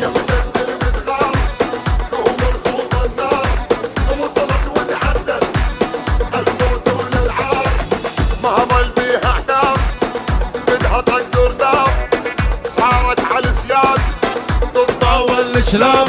يا مكسر متغار قوم الخوض النار وصلت وتعدت الموت والالعاب مهما بيها احداث بدها طق ورداف صارت على السياد ضد والشلام